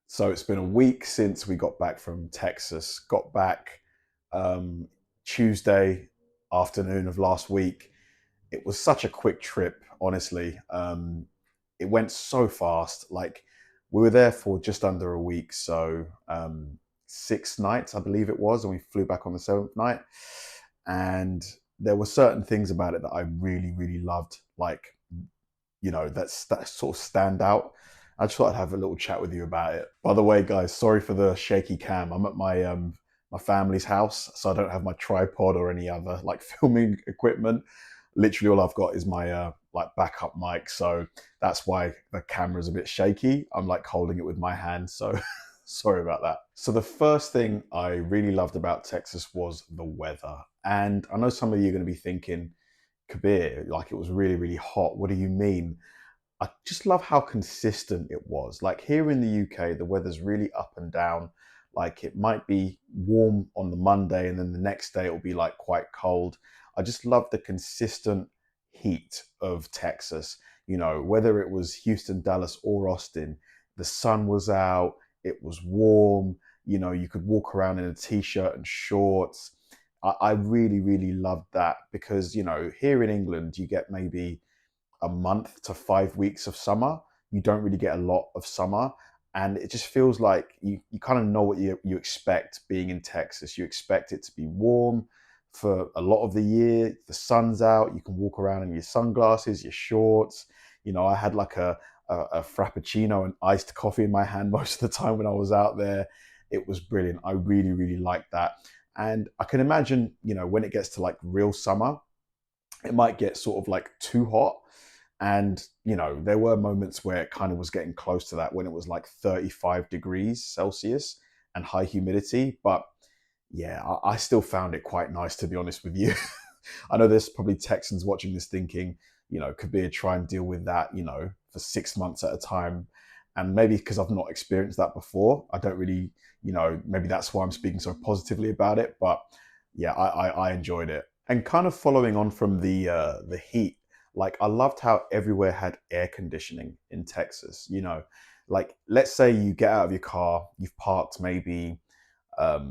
So it's been a week since we got back from Texas. Got back um, Tuesday afternoon of last week. It was such a quick trip, honestly. It went so fast. Like we were there for just under a week, so 6 nights, I believe it was, and we flew back on the seventh night. And there were certain things about it that I really, really loved. Like that sort of stand out. I just thought I'd have a little chat with you about it. By the way, guys, sorry for the shaky cam. I'm at my family's house, so I don't have my tripod or any other like filming equipment. Literally, all I've got is my like backup mic, so that's why the camera's a bit shaky. I'm like holding it with my hand, so sorry about that. So the first thing I really loved about Texas was the weather, and I know some of you are going to be thinking, Kabir, like it was really, really hot. What do you mean? I just love how consistent it was. Like here in the UK, the weather's really up and down. Like it might be warm on the Monday and then the next day it'll be like quite cold. I just love the consistent heat of Texas. Whether it was Houston, Dallas, or Austin, the sun was out, it was warm, you could walk around in a t-shirt and shorts. I really, really loved that because, here in England, you get maybe a month to 5 weeks of summer. You don't really get a lot of summer. And it just feels like you kind of know what you expect being in Texas. You expect it to be warm for a lot of the year. The sun's out. You can walk around in your sunglasses, your shorts. I had like a frappuccino and iced coffee in my hand most of the time when I was out there. It was brilliant. I really, really liked that. And I can imagine, when it gets to like real summer, it might get sort of like too hot. And, there were moments where it kind of was getting close to that when it was like 35 degrees Celsius and high humidity. But yeah, I still found it quite nice, to be honest with you. I know there's probably Texans watching this thinking, Kabir, try and deal with that, for 6 months at a time. And maybe because I've not experienced that before, I don't really, maybe that's why I'm speaking so positively about it. But yeah, I enjoyed it. And kind of following on from the heat, like I loved how everywhere had air conditioning in Texas. Like let's say you get out of your car, you've parked maybe a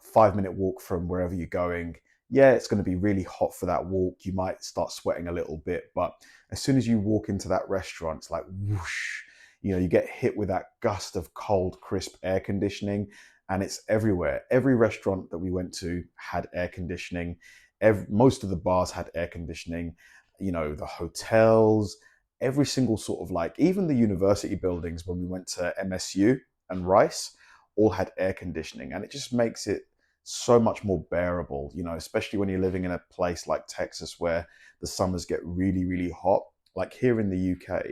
5 minute walk from wherever you're going. Yeah, it's going to be really hot for that walk. You might start sweating a little bit, but as soon as you walk into that restaurant, it's like whoosh, you get hit with that gust of cold, crisp air conditioning, and it's everywhere. Every restaurant that we went to had air conditioning. Most of the bars had air conditioning. The hotels, every single sort of like, even the university buildings when we went to MSU and Rice, all had air conditioning, and it just makes it so much more bearable, especially when you're living in a place like Texas where the summers get really, really hot. Like here in the UK,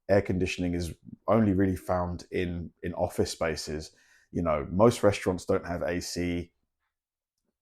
air conditioning is only really found in office spaces. Most restaurants don't have AC.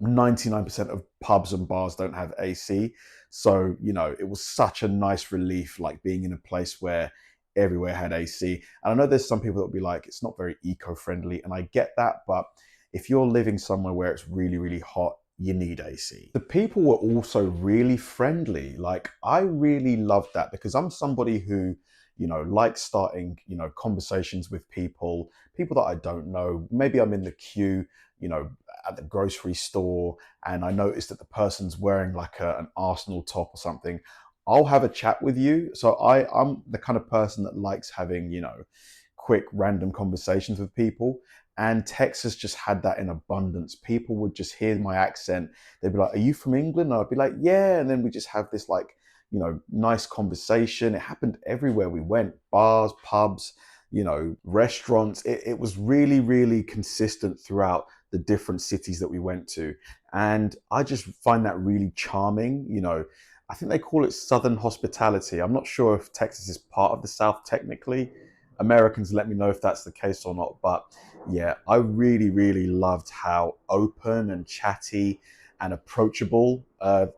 99% of pubs and bars don't have AC. So, it was such a nice relief, like being in a place where everywhere had AC. And I know there's some people that will be like, it's not very eco-friendly. And I get that. But if you're living somewhere where it's really, really hot, you need AC. The people were also really friendly. Like I really loved that because I'm somebody who, likes starting, conversations with people that I don't know. Maybe I'm in the queue, at the grocery store, and I noticed that the person's wearing like an Arsenal top or something. I'll have a chat with you. So I'm the kind of person that likes having, quick random conversations with people. And Texas just had that in abundance. People would just hear my accent. They'd be like, "Are you from England?" And I'd be like, "Yeah." And then we just have this like, nice conversation. It happened everywhere we went, bars, pubs, restaurants. It was really, really consistent throughout the different cities that we went to. And I just find that really charming. I think they call it Southern hospitality. I'm not sure if Texas is part of the South technically. Americans, let me know if that's the case or not. But yeah, I really, really loved how open and chatty and approachable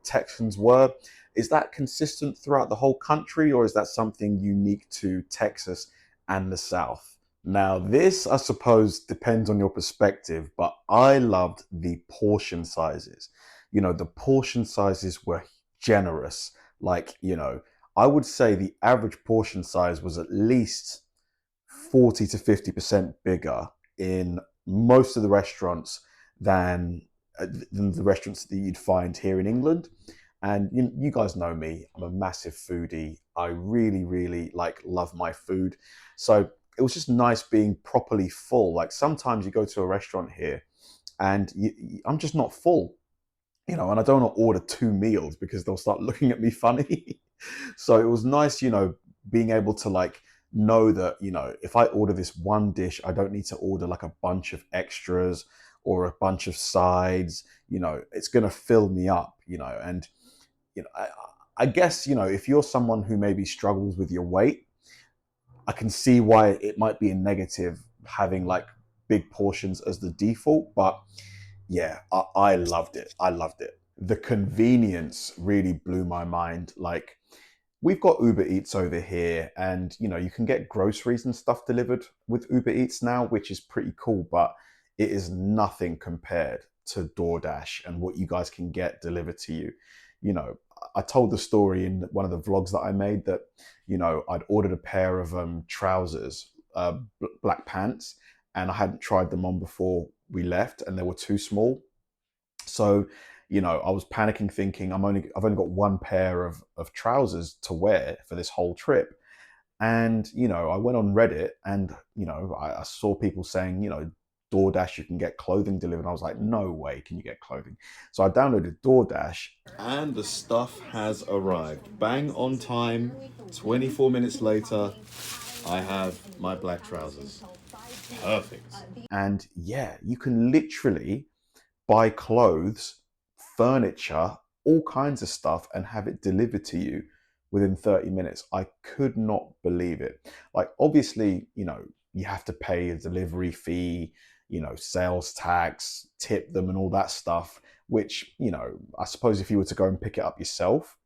Texans were. Is that consistent throughout the whole country, or is that something unique to Texas and the South? Now, this, I suppose, depends on your perspective, but I loved the portion sizes. The portion sizes were generous. Like, I would say the average portion size was at least 40 to 50% bigger in most of the restaurants than the restaurants that you'd find here in England. And you guys know me, I'm a massive foodie. I really, really love my food. So it was just nice being properly full. Like sometimes you go to a restaurant here and I'm just not full, and I don't want to order 2 meals because they'll start looking at me funny. So it was nice, being able to know that, if I order this one dish, I don't need to order like a bunch of extras or a bunch of sides. It's going to fill me up, and I guess, if you're someone who maybe struggles with your weight, I can see why it might be a negative having like big portions as the default. But yeah, I loved it. I loved it. The convenience really blew my mind. Like, we've got Uber Eats over here, and you can get groceries and stuff delivered with Uber Eats now, which is pretty cool, but it is nothing compared to DoorDash and what you guys can get delivered to you. I told the story in one of the vlogs that I made that, I'd ordered a pair of trousers, black pants, and I hadn't tried them on before we left, and they were too small. So, I was panicking, thinking I've only got one pair of trousers to wear for this whole trip. And, I went on Reddit and, I saw people saying, DoorDash, you can get clothing delivered. I was like, no way can you get clothing. So I downloaded DoorDash and the stuff has arrived. Bang on time, 24 minutes later, I have my black trousers. Perfect. And yeah, you can literally buy clothes, furniture, all kinds of stuff and have it delivered to you within 30 minutes. I could not believe it. Like, obviously, you have to pay a delivery fee, sales tax, tip them and all that stuff, which, I suppose if you were to go and pick it up yourself,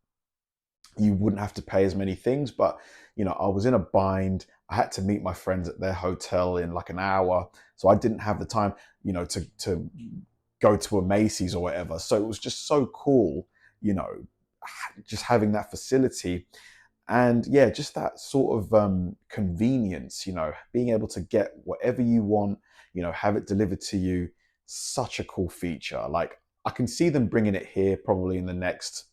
you wouldn't have to pay as many things. But, I was in a bind. I had to meet my friends at their hotel in like an hour. So I didn't have the time, to go to a Macy's or whatever. So it was just so cool, just having that facility. And yeah, just that sort of convenience, being able to get whatever you want, have it delivered to you. Such a cool feature. Like, I can see them bringing it here probably in the next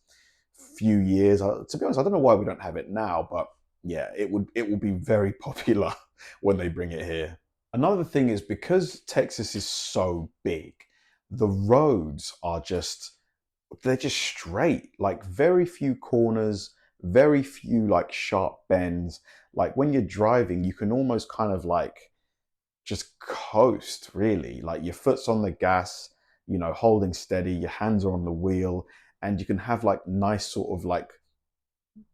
few years. To be honest, I don't know why we don't have it now, but yeah, it will be very popular when they bring it here. Another thing is, because Texas is so big, the roads are they're just straight, like very few corners, very few like sharp bends. Like, when you're driving, you can almost kind of like just coast, really. Like, your foot's on the gas, holding steady, your hands are on the wheel, and you can have like nice sort of like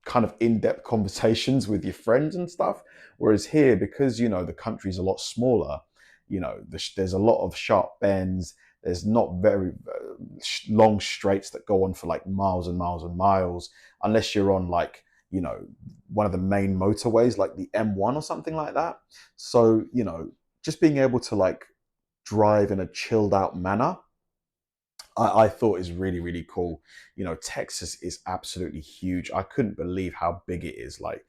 kind of in-depth conversations with your friends and stuff. Whereas here, because the country's a lot smaller, there's a lot of sharp bends. There's not very long straights that go on for like miles and miles and miles, unless you're on like, one of the main motorways, like the M1 or something like that. So, just being able to like drive in a chilled out manner, I thought is really, really cool. Texas is absolutely huge. I couldn't believe how big it is. Like,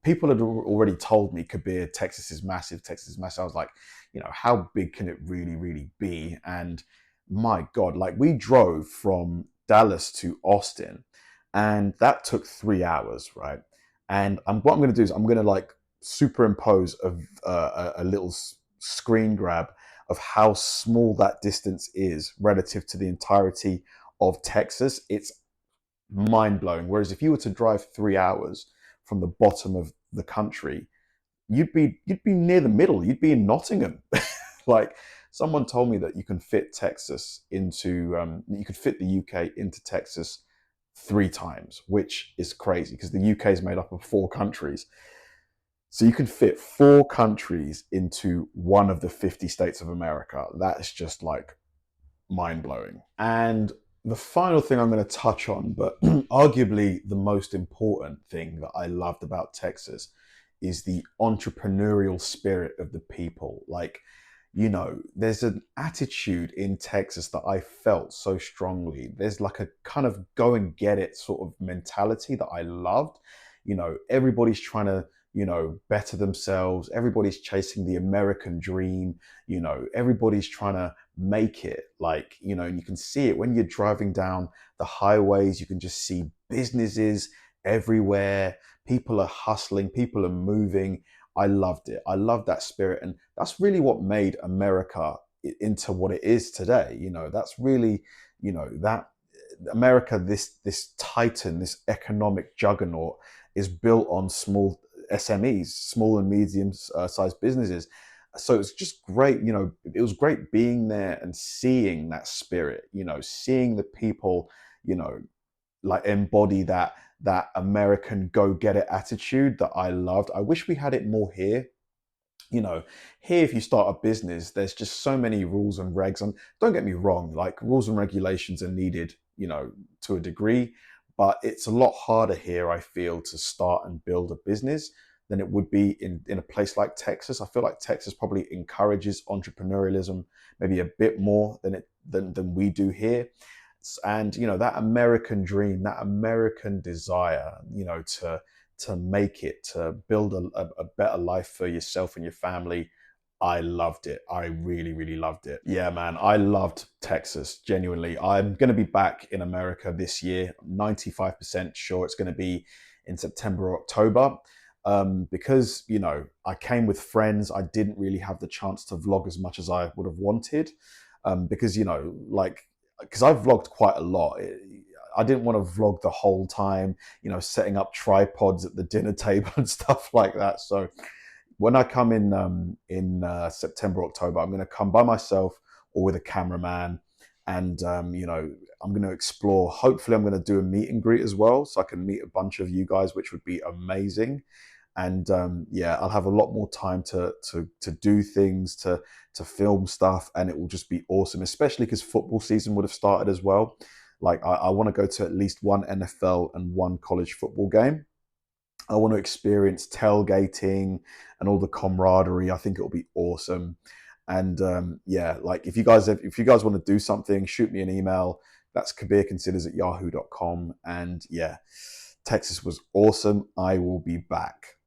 people had already told me, Kabir, Texas is massive. Texas is massive. I was like, how big can it really, really be? And my God, like, we drove from Dallas to Austin, and that took 3 hours, right? And what I'm going to do is I'm going to like superimpose a little screen grab of how small that distance is relative to the entirety of Texas. It's mind-blowing. Whereas if you were to drive 3 hours from the bottom of the country, you'd be near the middle. You'd be in Nottingham. Like, someone told me that you can fit you could fit the UK into Texas 3 times, which is crazy because the UK is made up of 4 countries. So you can fit 4 countries into one of the 50 states of America. That's just like mind-blowing. And the final thing I'm going to touch on, but arguably the most important thing that I loved about Texas, is the entrepreneurial spirit of the people. Like, there's an attitude in Texas that I felt so strongly. There's like a kind of go and get it sort of mentality that I loved. Everybody's trying to, better themselves. Everybody's chasing the American dream. Everybody's trying to make it, like, and you can see it when you're driving down the highways. You can just see businesses everywhere. People are hustling, people are moving. I loved it. I love that spirit. And that's really what made America into what it is today. That's really, that America, this titan, this economic juggernaut, is built on small SMEs, small and medium sized businesses. So it's just great. It was great being there and seeing that spirit. Seeing the people, you know, like embody that American go get it attitude that I loved. I wish we had it more here. you know, Here, if you start a business, there's just so many rules and regs. And don't get me wrong, like, rules and regulations are needed, to a degree, but it's a lot harder here, I feel, to start and build a business than it would be in a place like Texas. I feel like Texas probably encourages entrepreneurialism maybe a bit more than we do here. And that American dream, that American desire, to make it, to build a better life for yourself and your family. I loved it. I really, really loved it. Yeah, man, I loved Texas, genuinely. I'm going to be back in America this year. I'm 95% sure it's going to be in September or October. Because, I came with friends. I didn't really have the chance to vlog as much as I would have wanted. Because, because I've vlogged quite a lot. I didn't want to vlog the whole time, setting up tripods at the dinner table and stuff like that. So when I come in September, October, I'm going to come by myself or with a cameraman, and I'm going to explore. Hopefully, I'm going to do a meet and greet as well, so I can meet a bunch of you guys, which would be amazing. And yeah, I'll have a lot more time to do things, to film stuff, and it will just be awesome. Especially because football season would have started as well. Like, I want to go to at least one NFL and one college football game. I want to experience tailgating and all the camaraderie. I think it'll be awesome. And yeah, like, if you guys want to do something, shoot me an email. That's kabirconsiders@yahoo.com. And yeah, Texas was awesome. I will be back.